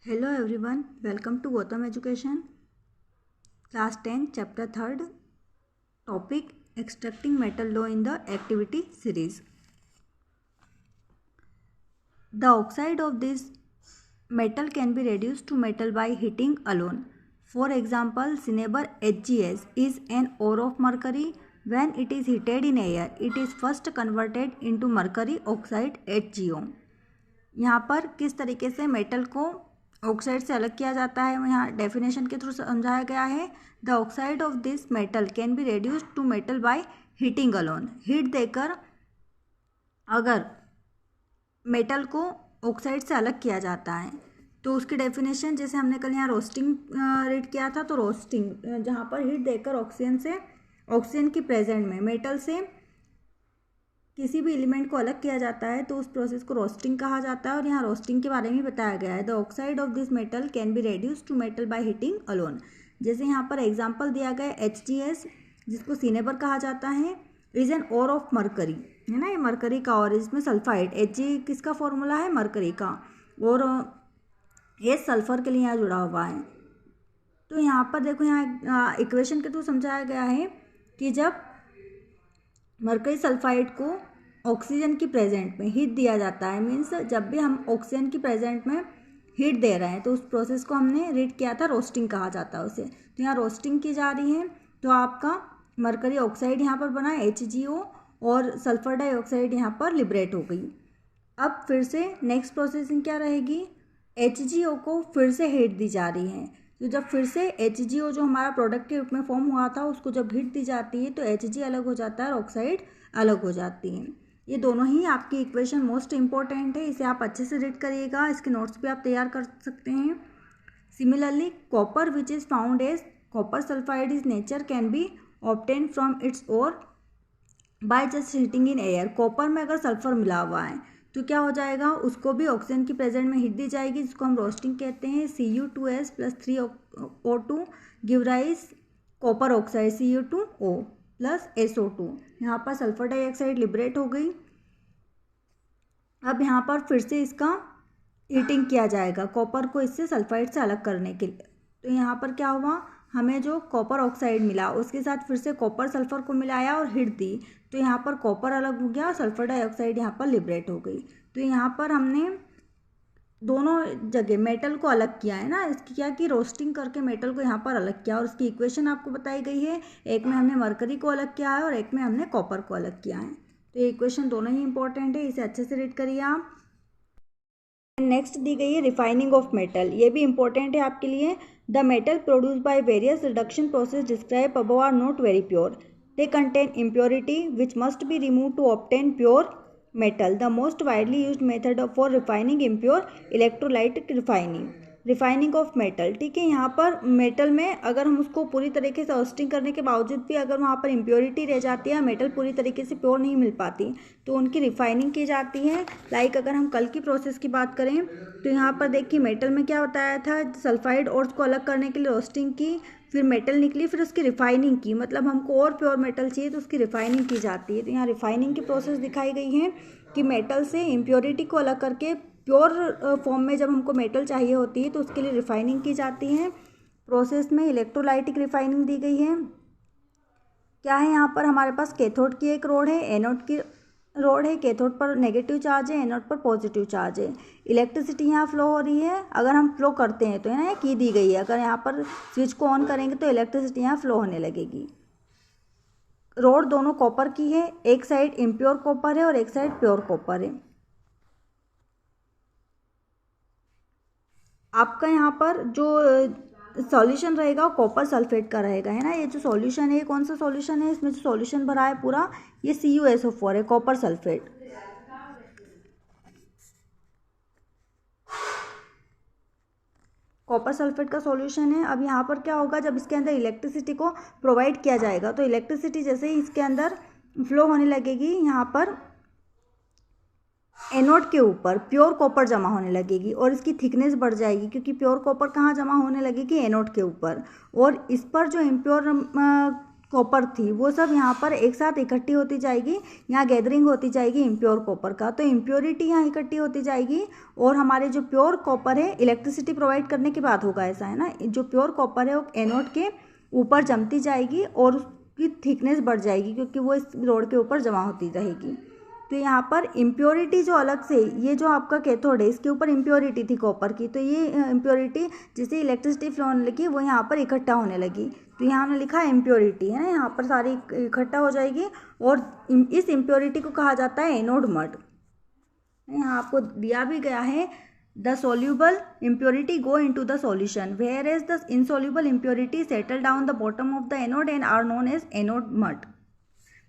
Hello everyone, welcome to Gotham Education, Class 10, Chapter 3rd, Topic Extracting Metal Law in the Activity Series. The oxide of this metal can be reduced to metal by heating alone. For example, cinnabar HgS is an ore of mercury. When it is heated in air, it is first converted into mercury oxide HgO. यहाँ पर किस तरीके से metal को oxide से अलग किया जाता है, यहाँ डेफिनेशन के थ्रू समझाया गया है. The oxide of this metal can be reduced to metal by heating alone. Heat देकर अगर मेटल को ऑक्साइड से अलग किया जाता है तो उसकी डेफिनेशन, जैसे हमने कल यहाँ रोस्टिंग रीड किया था, तो रोस्टिंग जहाँ पर हीट देकर ऑक्सीजन की प्रेजेंट में मेटल से किसी भी एलिमेंट को अलग किया जाता है तो उस प्रोसेस को रोस्टिंग कहा जाता है. और यहाँ रोस्टिंग के बारे में बताया गया है. The oxide of this metal can be reduce to metal by heating alone. जैसे यहाँ पर एग्जांपल दिया गया HgS, जिसको सिनेबर कहा जाता है, is an ore of mercury, है ना. ये मरकरी का और इसमें सल्फाइड, Hg किसका फॉर्मूला है, मरकरी का, और ये सल्फर के लिए यहाँ जुड़ा हुआ है. तो यहाँ पर देखो, यहाँ इक्वेशन के थ्रू समझाया गया है कि जब मरकरी सल्फाइड को ऑक्सीजन की प्रेजेंट में हीट दिया जाता है, मीन्स जब भी हम ऑक्सीजन की प्रेजेंट में हीट दे रहे हैं तो उस प्रोसेस को हमने रीड किया था, रोस्टिंग कहा जाता है उसे. तो यहाँ रोस्टिंग की जा रही है तो आपका मरकरी ऑक्साइड यहाँ पर बना HgO और सल्फर डाइऑक्साइड यहाँ पर लिबरेट हो गई. अब फिर से नेक्स्ट प्रोसेसिंग क्या रहेगी, HgO को फिर से हीट दी जा रही है. तो जब फिर से HgO जो हमारा प्रोडक्ट के रूप में फॉर्म हुआ था उसको जब हीट दी जाती है तो Hg अलग हो जाता है और ऑक्साइड अलग हो जाती है. ये दोनों ही आपकी इक्वेशन मोस्ट इंपॉर्टेंट है, इसे आप अच्छे से रीड करिएगा. इसके नोट्स भी आप तैयार कर सकते हैं. Similarly copper which is found as copper sulphide is nature can be obtain from its ore by just heating in air. Copper में अगर सल्फर मिला हुआ है तो क्या हो जाएगा, उसको भी ऑक्सीजन की प्रेजेंट में हीट दी जाएगी, जिसको हम रोस्टिंग कहते हैं. Cu2s plus 3O2 give rise copper oxide Cu2O plus SO2. यहाँ पर सल्फर डाइऑक्साइड लिबरेट हो गई. अब यहाँ पर फिर से इसका हीटिंग किया जाएगा कॉपर को इससे सल्फाइड से अलग करने के लिए. तो यहाँ पर क्या हुआ, हमें जो कॉपर ऑक्साइड मिला उसके साथ फिर से कॉपर सल्फर को मिलाया और हीट दी, तो यहाँ पर कॉपर अलग हो गया और सल्फर डाइऑक्साइड यहाँ पर लिबरेट हो गई. तो यहाँ पर हमने दोनों जगह मेटल को अलग किया है ना, इसकी क्या की रोस्टिंग करके मेटल को यहाँ पर अलग किया और उसकी इक्वेशन आपको बताई गई है. एक में हमने मरकरी को अलग किया है और एक में हमने कॉपर को अलग किया है. तो ये इक्वेशन दोनों ही इंपॉर्टेंट है, इसे अच्छे से रीड करिए आप. नेक्स्ट दी गई है रिफाइनिंग ऑफ मेटल. ये भी इंपॉर्टेंट है आपके लिए. The metal produce by various reduction process describe above are not very pure. They contain impurity which must be removed to obtain pure metal. The most widely used method for refining impure electrolytic refining of metal. ठीक है, यहाँ पर metal में अगर हम उसको पूरी तरीके से रोस्टिंग करने के बावजूद भी अगर वहाँ पर इम्प्योरिटी रह जाती है, मेटल पूरी तरीके से प्योर नहीं मिल पाती, तो उनकी रिफाइनिंग की जाती है. लाइक अगर हम कल की प्रोसेस की बात करें तो यहाँ पर देखिए मेटल में क्या बताया था, सल्फाइड और उसको अलग करने के लिए रोस्टिंग की, फिर मेटल निकली, फिर उसकी रिफाइनिंग की, मतलब हमको और प्योर मेटल चाहिए तो उसकी रिफाइनिंग की जाती है. तो यहाँ रिफाइनिंग की प्रोसेस दिखाई गई है कि मेटल से इम्प्योरिटी को अलग करके प्योर फॉर्म में जब हमको मेटल चाहिए होती है तो उसके लिए रिफाइनिंग की जाती है. प्रोसेस में इलेक्ट्रोलाइटिक रिफाइनिंग दी गई है. क्या है, यहाँ पर हमारे पास कैथोड की एक रोड है, एनोड की रोड है. कैथोड पर नेगेटिव चार्ज है, एनोड पर पॉजिटिव चार्ज है. इलेक्ट्रिसिटी यहाँ फ्लो हो रही है. अगर हम फ्लो करते हैं तो है ना, की दी गई है, अगर यहाँ पर स्विच को ऑन करेंगे तो इलेक्ट्रिसिटी यहाँ फ्लो होने लगेगी. रोड दोनों कॉपर की है, एक साइड इम्प्योर कॉपर है और एक साइड प्योर कॉपर है. आपका यहाँ पर जो सॉल्यूशन रहेगा वो कॉपर सल्फेट का रहेगा, है ना. ये जो सॉल्यूशन है, कौन सा सॉल्यूशन है, इसमें जो सॉल्यूशन भरा है पूरा, ये CuSO4 है, कॉपर सल्फेट. कॉपर सल्फेट का सॉल्यूशन है. अब यहाँ पर क्या होगा, जब इसके अंदर इलेक्ट्रिसिटी को प्रोवाइड किया जाएगा तो इलेक्ट्रिसिटी जैसे ही इसके अंदर फ्लो होने लगेगी, यहाँ पर एनोड के ऊपर प्योर कॉपर जमा होने लगेगी और इसकी थिकनेस बढ़ जाएगी, क्योंकि प्योर कॉपर कहाँ जमा होने लगेगी, एनोड के ऊपर. और इस पर जो इम्प्योर कॉपर थी वो सब यहाँ पर एक साथ इकट्ठी होती जाएगी, यहाँ गैदरिंग होती जाएगी इम्प्योर कॉपर का। तो इम्प्योरिटी यहाँ इकट्ठी होती जाएगी और हमारे जो प्योर कॉपर है इलेक्ट्रिसिटी प्रोवाइड करने के बाद होगा, ऐसा है ना। जो प्योर कॉपर है वो एनोड के ऊपर जमती जाएगी और उसकी थिकनेस बढ़ जाएगी क्योंकि वो इस रोड के ऊपर जमा होती रहेगी। तो यहाँ पर इम्प्योरिटी जो अलग से, ये जो आपका कैथोड है इसके ऊपर इम्प्योरिटी थी कॉपर की, तो ये इम्प्योरिटी जैसे इलेक्ट्रिसिटी फ्लो होने लगी वो यहाँ पर इकट्ठा होने लगी। तो यहाँ हमने लिखा इम्प्योरिटी है ना, यहाँ पर सारी इकट्ठा हो जाएगी और इस इम्प्योरिटी को कहा जाता है एनोड मड। यहाँ आपको दिया भी गया है the soluble impurity go into the solution whereas the insoluble impurity settle down the bottom of the anode and are known as anode mud.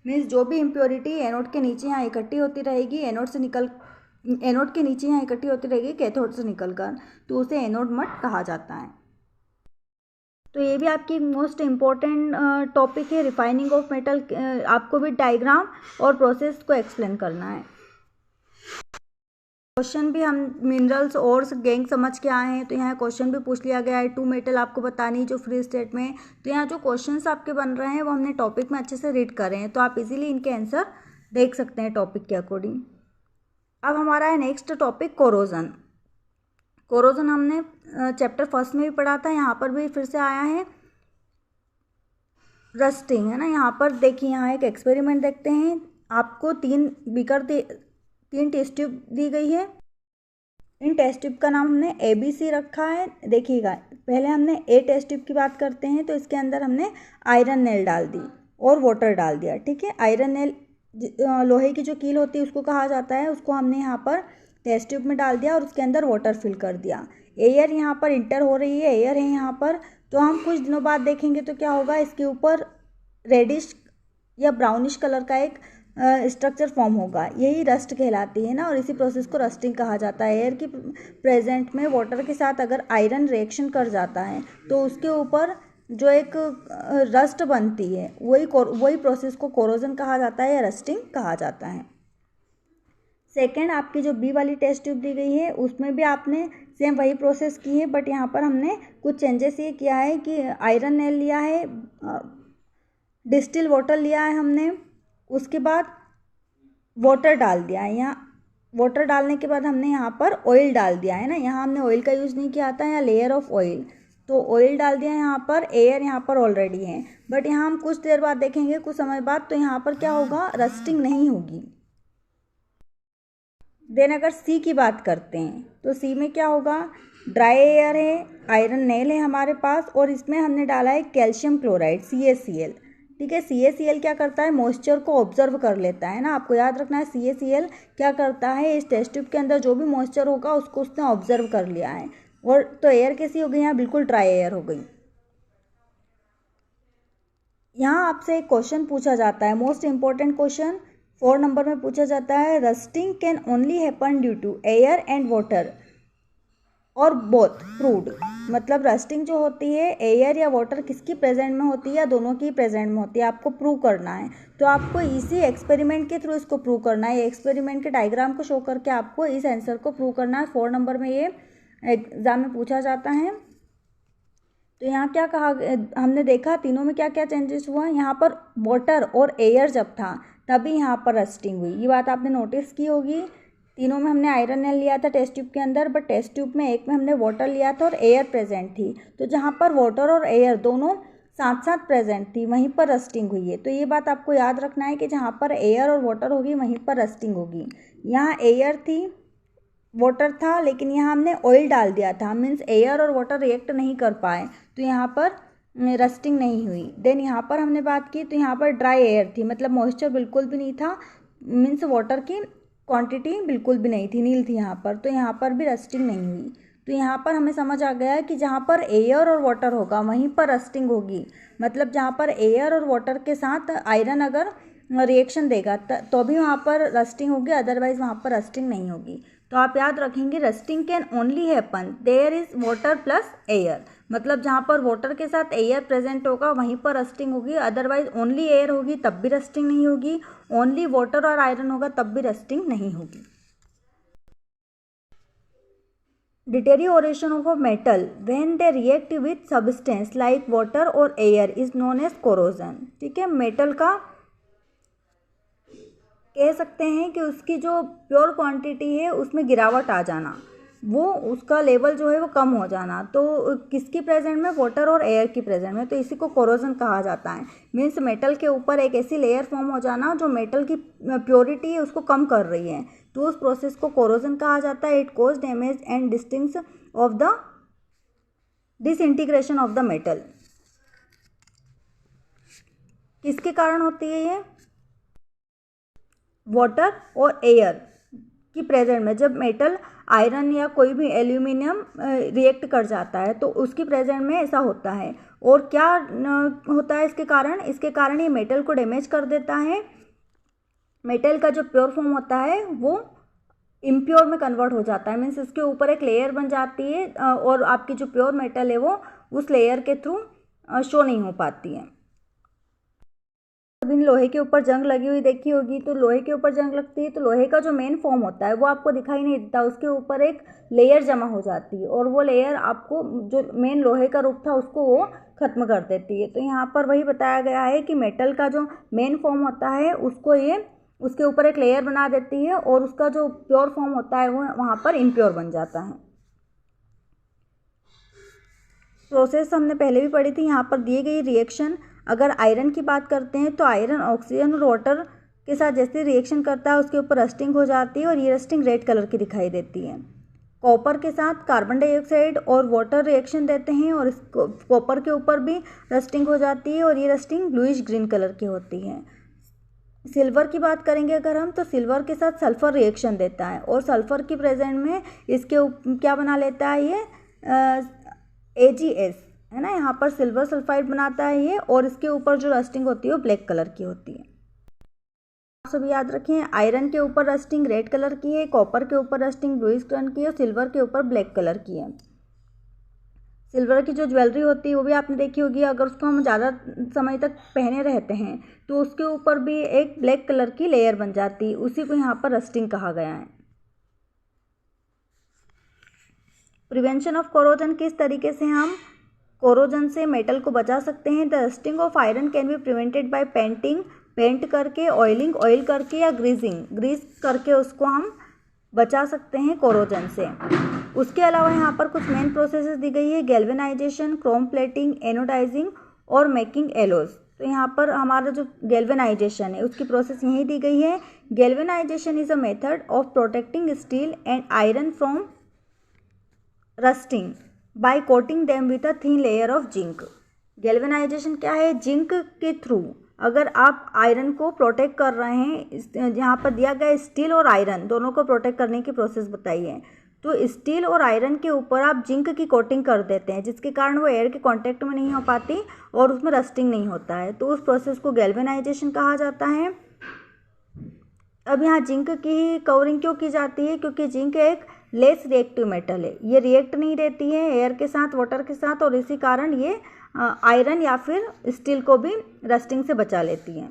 Means जो भी इम्प्योरिटी एनोड के नीचे यहाँ इकट्ठी होती रहेगी, एनोड के नीचे यहाँ इकट्ठी होती रहेगी कैथोड से निकलकर, तो उसे एनोड मड कहा जाता है। तो ये भी आपकी मोस्ट इम्पॉर्टेंट टॉपिक है, रिफाइनिंग ऑफ मेटल। आपको भी डायग्राम और प्रोसेस को एक्सप्लेन करना है। क्वेश्चन भी हम मिनरल्स और गैंग समझ के आए हैं, तो यहाँ क्वेश्चन भी पूछ लिया गया है। 2 मेटल आपको बतानी जो फ्री स्टेट में, तो यहाँ जो क्वेश्चंस आपके बन रहे हैं वो हमने टॉपिक में अच्छे से रीड करे हैं, तो आप इजीली इनके आंसर देख सकते हैं टॉपिक के अकॉर्डिंग। अब हमारा है नेक्स्ट टॉपिक कोरोजन। कोरोजन हमने चैप्टर 1 में भी पढ़ा था, यहाँ पर भी फिर से आया है। रस्टिंग है ना, यहाँ पर देखिए यहाँ एक एक्सपेरिमेंट देखते हैं। आपको 3 टेस्ट ट्यूब दी गई है। इन टेस्ट ट्यूब का नाम हमने ABC रखा है। देखिएगा पहले हमने ए टेस्ट ट्यूब की बात करते हैं, तो इसके अंदर हमने आयरन नेल डाल दी और वाटर डाल दिया, ठीक है। आयरन नेल लोहे की जो कील होती है उसको कहा जाता है, उसको हमने यहाँ पर टेस्ट ट्यूब में डाल दिया और उसके अंदर वाटर फिल कर दिया। एयर यहाँ पर इंटर हो रही है, एयर है यहाँ पर। तो हम कुछ दिनों बाद देखेंगे तो क्या होगा, इसके ऊपर रेडिश या ब्राउनिश कलर का एक स्ट्रक्चर फॉर्म होगा, यही रस्ट कहलाती है ना, और इसी प्रोसेस को रस्टिंग कहा जाता है। एयर की प्रेजेंट में वाटर के साथ अगर आयरन रिएक्शन कर जाता है तो उसके ऊपर जो एक रस्ट बनती है वही प्रोसेस को कोरोजन कहा जाता है या रस्टिंग कहा जाता है। सेकेंड, आपकी जो बी वाली टेस्ट ट्यूब दी गई है उसमें भी आपने सेम वही प्रोसेस की है, बट यहाँ पर हमने कुछ चेंजेस ये किया है कि आयरन नेल लिया है, डिस्टिल वाटर लिया है हमने, उसके बाद वाटर डाल दिया है। यहाँ वाटर डालने के बाद हमने यहाँ पर ऑयल डाल दिया है ना, यहाँ हमने ऑयल का यूज़ नहीं किया था, यहाँ लेयर ऑफ ऑयल, तो ऑयल डाल दिया यहाँ पर। एयर यहाँ पर ऑलरेडी है, बट यहाँ हम कुछ देर बाद देखेंगे, कुछ समय बाद, तो यहाँ पर क्या होगा, रस्टिंग नहीं होगी। देन अगर सी की बात करते हैं तो सी में क्या होगा, ड्राई एयर है, आयरन नेल है हमारे पास, और इसमें हमने डाला है कैल्शियम क्लोराइड CaCl, ठीक है। CaCl क्या करता है, मॉइस्चर को ऑब्जर्व कर लेता है ना, आपको याद रखना है। CaCl क्या करता है, इस टेस्ट ट्यूब के अंदर जो भी मॉइस्चर होगा उसको उसने ऑब्जर्व कर लिया है, और तो एयर कैसी हो गई, यहाँ बिल्कुल ड्राई एयर हो गई। यहाँ आपसे एक क्वेश्चन पूछा जाता है, मोस्ट इंपॉर्टेंट क्वेश्चन 4 नंबर में पूछा जाता है, rusting can only happen due to air and water और बोथ प्रूव्ड। मतलब रस्टिंग जो होती है एयर या वाटर किसकी प्रेजेंट में होती है या दोनों की प्रेजेंट में होती है, आपको प्रूव करना है। तो आपको इसी एक्सपेरिमेंट के थ्रू इसको प्रूव करना है, एक्सपेरिमेंट के डायग्राम को शो करके आपको इस आंसर को प्रूव करना है। 4 नंबर में ये एग्जाम में पूछा जाता है। तो यहाँ क्या कहा, हमने देखा तीनों में क्या क्या चेंजेस हुआ। यहाँ पर वाटर और एयर जब था तभी यहाँ पर रस्टिंग हुई, ये बात आपने नोटिस की होगी। तीनों में हमने आयरन नेल लिया था टेस्ट ट्यूब के अंदर, बट टेस्ट ट्यूब में एक में हमने वाटर लिया था और एयर प्रेजेंट थी, तो जहाँ पर वाटर और एयर दोनों साथ साथ प्रेजेंट थी वहीं पर रस्टिंग हुई है। तो ये बात आपको याद रखना है कि जहाँ पर एयर और वाटर होगी वहीं पर रस्टिंग होगी। यहाँ एयर थी, वाटर था, लेकिन यहाँ हमने ऑयल डाल दिया था, मीन्स एयर और वाटर रिएक्ट नहीं कर पाए, तो यहाँ पर रस्टिंग नहीं हुई। देन यहाँ पर हमने बात की तो यहाँ पर ड्राई एयर थी, मतलब मॉइस्चर बिल्कुल भी नहीं था, मीन्स वाटर की क्वांटिटी बिल्कुल भी नहीं थी, नील थी यहाँ पर, तो यहाँ पर भी रस्टिंग नहीं हुई। तो यहाँ पर हमें समझ आ गया है कि जहाँ पर एयर और वाटर होगा वहीं पर रस्टिंग होगी, मतलब जहाँ पर एयर और वाटर के साथ आयरन अगर रिएक्शन देगा तो भी वहाँ पर रस्टिंग होगी, अदरवाइज वहाँ पर रस्टिंग नहीं होगी। तो आप याद रखेंगे, rusting can only happen there is water plus air, मतलब जहाँ पर वाटर के साथ एयर प्रेजेंट होगा वहीं पर रस्टिंग होगी, अदरवाइज ओनली एयर होगी तब भी रस्टिंग नहीं होगी, ओनली वाटर और आयरन होगा तब भी रस्टिंग नहीं होगी। Deterioration of a metal when they react with substance like water or air is known as corrosion. ठीक है, मेटल का कह सकते हैं कि उसकी जो प्योर क्वांटिटी है उसमें गिरावट आ जाना, वो उसका लेवल जो है वो कम हो जाना, तो किसकी प्रेजेंट में, वाटर और एयर की प्रेजेंट में, तो इसी को कोरोजन कहा जाता है। मीन्स मेटल के ऊपर एक ऐसी लेयर फॉर्म हो जाना जो मेटल की प्योरिटी है उसको कम कर रही है, तो उस प्रोसेस को कोरोजन कहा जाता है। It cause damage and distincts of the disintegration of the metal. किसके कारण होती है ये, वाटर और एयर की प्रेजेंट में। जब मेटल आयरन या कोई भी एल्यूमिनियम रिएक्ट कर जाता है तो उसकी प्रेजेंट में ऐसा होता है। और क्या होता है इसके कारण, इसके कारण ये मेटल को डैमेज कर देता है। मेटल का जो प्योर फॉर्म होता है वो इम्प्योर में कन्वर्ट हो जाता है, मीन्स इसके ऊपर एक लेयर बन जाती है और आपकी जो प्योर मेटल है वो उस लेयर के थ्रू शो नहीं हो पाती है। अभी लोहे के ऊपर जंग लगी हुई देखी होगी, तो लोहे के ऊपर जंग लगती है तो लोहे का जो मेन फॉर्म होता है वो आपको दिखाई नहीं देता, उसके ऊपर एक लेयर जमा हो जाती है और वो लेयर आपको जो मेन लोहे का रूप था उसको वो खत्म कर देती है। तो यहाँ पर वही बताया गया है कि मेटल का जो मेन फॉर्म होता है उसको ये उसके ऊपर एक लेयर बना देती है और उसका जो प्योर फॉर्म होता है वो वहाँ पर इम्प्योर बन जाता है। प्रोसेस हमने पहले भी पढ़ी थी। यहाँ पर दिए गई रिएक्शन, अगर आयरन की बात करते हैं तो आयरन ऑक्सीजन और वाटर के साथ जैसे रिएक्शन करता है उसके ऊपर रस्टिंग हो जाती है और ये रस्टिंग रेड कलर की दिखाई देती है। कॉपर के साथ कार्बन डाइऑक्साइड और वाटर रिएक्शन देते हैं और कॉपर के ऊपर भी रस्टिंग हो जाती है और ये रस्टिंग ब्लूइश ग्रीन कलर की होती है। सिल्वर की बात करेंगे अगर हम, तो सिल्वर के साथ सल्फर रिएक्शन देता है और सल्फर की प्रेजेंट में इसके क्या बना लेता है ये AgS है ना, यहाँ पर सिल्वर सल्फाइड बनाता है ये और इसके ऊपर जो रस्टिंग होती है वो ब्लैक कलर की होती है। आप सब याद रखें, आयरन के ऊपर रस्टिंग रेड कलर की है, कॉपर के ऊपर रस्टिंग ब्लूइश कलर की है और सिल्वर के ऊपर ब्लैक कलर की है। सिल्वर की जो ज्वेलरी होती है वो भी आपने देखी होगी, अगर उसको हम ज़्यादा समय तक पहने रहते हैं तो उसके ऊपर भी एक ब्लैक कलर की लेयर बन जाती है, उसी को यहाँ पर रस्टिंग कहा गया है। प्रिवेंशन ऑफ कोरोजन, किस तरीके से हम कोरोजन से मेटल को बचा सकते हैं। The rusting of iron can be prevented by painting, paint करके, ऑयलिंग, ऑयल करके या ग्रीसिंग, ग्रीस करके उसको हम बचा सकते हैं कोरोजन से। उसके अलावा यहाँ पर कुछ मेन प्रोसेसेस दी गई है, गैल्वेनाइजेशन, क्रोम प्लेटिंग, एनोडाइजिंग और मेकिंग एलोज। तो यहाँ पर हमारा जो गैल्वेनाइजेशन है उसकी प्रोसेस यही दी गई है। Galvanization is a method of protecting steel and iron from rusting by coating them with a thin layer of zinc. Galvanization क्या है, जिंक के थ्रू अगर आप आयरन को प्रोटेक्ट कर रहे हैं, यहाँ पर दिया गया स्टील और आयरन दोनों को प्रोटेक्ट करने की प्रोसेस बताई है, तो स्टील और आयरन के ऊपर आप जिंक की कोटिंग कर देते हैं जिसके कारण वो एयर के कांटेक्ट में नहीं हो पाती और उसमें रस्टिंग नहीं होता है, तो उस प्रोसेस को गैल्वेनाइजेशन कहा जाता है। अब यहाँ जिंक की कवरिंग क्यों की जाती है, क्योंकि जिंक एक लेस रिएक्टिव मेटल है, ये रिएक्ट नहीं देती है एयर के साथ, वाटर के साथ, और इसी कारण ये आयरन या फिर स्टील को भी रस्टिंग से बचा लेती है।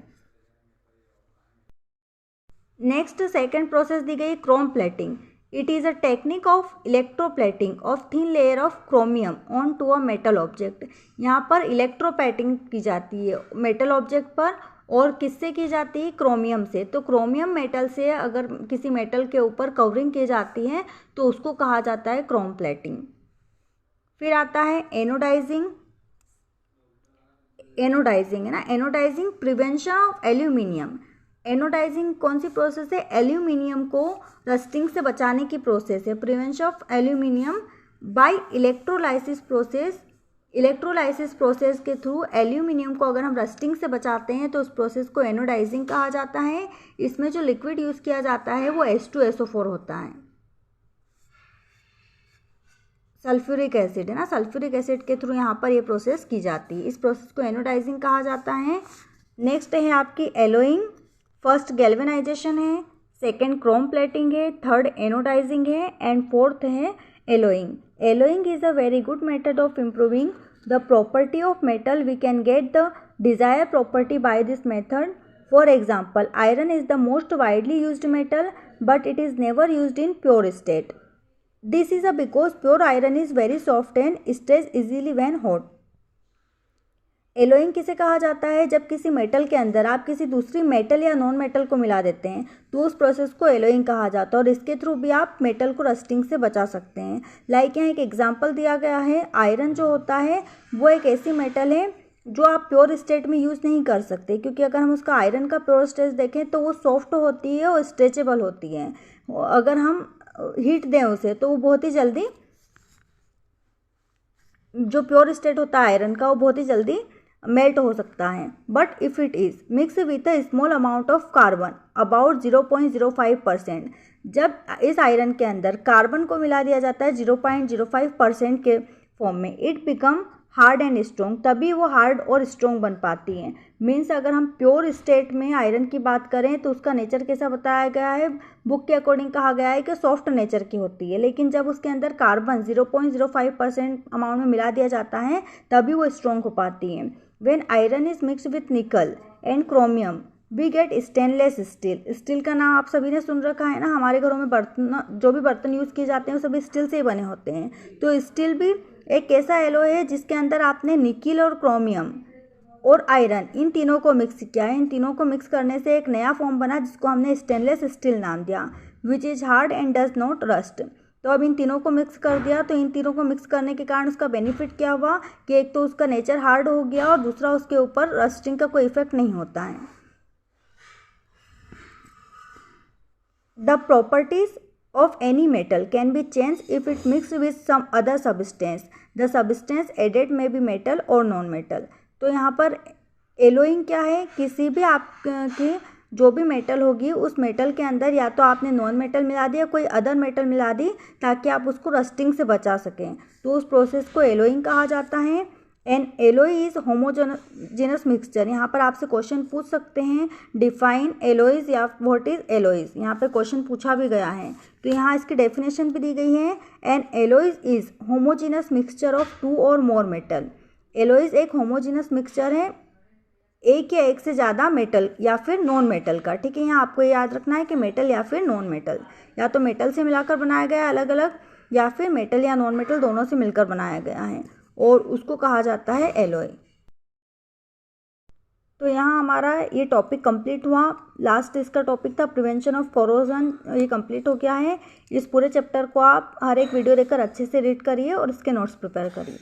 नेक्स्ट सेकंड प्रोसेस दी गई chrome plating. It is a technique of electroplating of thin layer of chromium on to a metal object. यहाँ पर इलेक्ट्रोप्लेटिंग की जाती है मेटल ऑब्जेक्ट पर, और किससे की जाती है, क्रोमियम से। तो क्रोमियम मेटल से अगर किसी मेटल के ऊपर कवरिंग की जाती है तो उसको कहा जाता है क्रोम प्लेटिंग। फिर आता है एनोडाइजिंग। एनोडाइजिंग है ना, anodizing prevention of aluminium. Anodizing कौन सी प्रोसेस है, एल्यूमिनियम को रस्टिंग से बचाने की प्रोसेस है। Prevention of aluminium by electrolysis process. Electrolysis process के थ्रू एल्यूमिनियम को अगर हम रस्टिंग से बचाते हैं तो उस प्रोसेस को एनोडाइजिंग कहा जाता है। इसमें जो लिक्विड यूज़ किया जाता है वो H2SO4 होता है, सल्फ्यूरिक एसिड है ना, सल्फ्यूरिक एसिड के थ्रू यहाँ पर ये प्रोसेस की जाती है, इस प्रोसेस को एनोडाइजिंग कहा जाता है। नेक्स्ट है आपकी एलोइंग। फर्स्ट गैल्वेनाइजेशन है, सेकेंड क्रोम प्लेटिंग है, थर्ड एनोडाइजिंग है एंड फोर्थ है allowing. Alloying is a very good method of improving the property of metal. We can get the desired property by this method. For example, iron is the most widely used metal, but it is never used in pure state. This is because pure iron is very soft and stage easily when hot. Allowing किसे कहा जाता है? जब किसी metal के अंदर आप किसी दूसरी मेटल या नॉन मेटल को मिला देते हैं तो उस प्रोसेस को एलोइंग कहा जाता है और इसके थ्रू भी आप मेटल को रस्टिंग से बचा सकते हैं। लाइक यहाँ एक एग्जांपल दिया गया है, आयरन जो होता है वो एक ऐसी मेटल है जो आप प्योर स्टेट में यूज़ नहीं कर सकते, क्योंकि अगर हम उसका आयरन का प्योर स्टेट देखें तो वो सॉफ्ट होती है और स्ट्रेचेबल होती है। अगर हम हीट दें उसे तो वो बहुत ही जल्दी, जो प्योर स्टेट होता है आयरन का, वो बहुत ही जल्दी मेल्ट हो सकता है। But if it is mix with a small amount of carbon about 0.05%, जब इस आयरन के अंदर कार्बन को मिला दिया जाता है 0.05% के फॉर्म में, it become hard and strong, तभी वो हार्ड और स्ट्रॉन्ग बन पाती हैं। मीन्स अगर हम प्योर स्टेट में आयरन की बात करें तो उसका नेचर कैसा बताया गया है? बुक के अकॉर्डिंग कहा गया है कि सॉफ्ट नेचर की होती है, लेकिन जब उसके अंदर कार्बन 0.05% अमाउंट में मिला दिया जाता है तभी वो स्ट्रॉन्ग हो पाती हैं। When iron is mixed with nickel and chromium we get stainless steel. Steel का नाम आप सभी ने सुन रखा है ना, हमारे घरों में बर्तन, जो भी बर्तन यूज़ किए जाते हैं वो सभी स्टील से ही बने होते हैं। तो स्टील भी एक ऐसा एलॉय है जिसके अंदर आपने निकिल और क्रोमियम और आयरन, इन तीनों को मिक्स किया है। इन तीनों को मिक्स करने से एक नया फॉर्म बना जिसको हमने स्टेनलेस स्टील नाम दिया, which is hard and does not rust. तो अब इन तीनों को मिक्स कर दिया, तो इन तीनों को मिक्स करने के कारण उसका बेनिफिट क्या हुआ कि एक तो उसका नेचर हार्ड हो गया और दूसरा उसके ऊपर रस्टिंग का कोई इफेक्ट नहीं होता है। The properties of any metal can be changed if it mixed with some other substance. The substance added may be metal or non-metal. तो यहाँ पर एलोइंग क्या है? किसी भी आपकी जो भी मेटल होगी उस मेटल के अंदर या तो आपने नॉन मेटल मिला दिया, कोई अदर मेटल मिला दी ताकि आप उसको रस्टिंग से बचा सकें, तो उस प्रोसेस को एलोइंग कहा जाता है। An alloy is homogeneous mixture. यहाँ पर आपसे क्वेश्चन पूछ सकते हैं डिफाइन एलोइज या व्हाट इज एलोइज, यहाँ पे क्वेश्चन पूछा भी गया है, तो यहाँ इसकी डेफिनेशन भी दी गई है। An alloys is homogeneous mixture of two or more metal. एलोइज एक होमोजेनस मिक्सचर है एक या एक से ज़्यादा मेटल या फिर नॉन मेटल का। ठीक है, यहाँ आपको याद रखना है कि मेटल या फिर नॉन मेटल, या तो मेटल से मिलाकर बनाया गया है अलग अलग, या फिर मेटल या नॉन मेटल दोनों से मिलकर बनाया गया है, और उसको कहा जाता है एलॉय। तो यहाँ हमारा ये टॉपिक कंप्लीट हुआ। लास्ट इसका टॉपिक था प्रिवेंशन ऑफ कोरोजन, ये कंप्लीट हो गया है। इस पूरे चैप्टर को आप हर एक वीडियो देखकर अच्छे से रीड करिए और इसके नोट्स प्रिपेयर करिए।